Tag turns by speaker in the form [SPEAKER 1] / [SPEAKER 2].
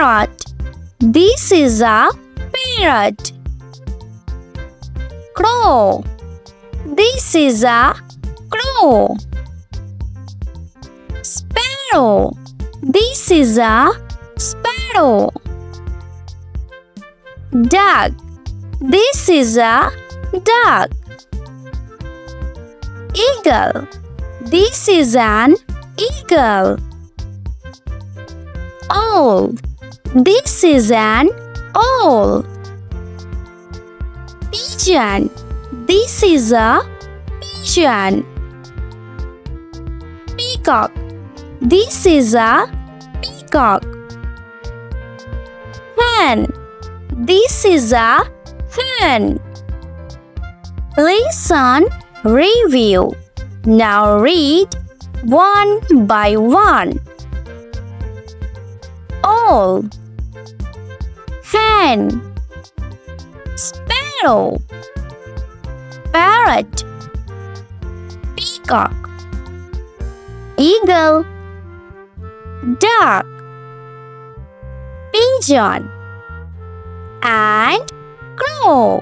[SPEAKER 1] Parrot. This is a parrot. Crow. This is a crow. Sparrow. This is a sparrow. Duck. This is a duck. Eagle. This is an eagle. Owl. This is an owl. Pigeon. This is a pigeon. Peacock. This is a peacock. Hen. This is a hen. Listen, review. Now read one by one. Owl, hen, sparrow, parrot, peacock, eagle, duck, pigeon, and crow.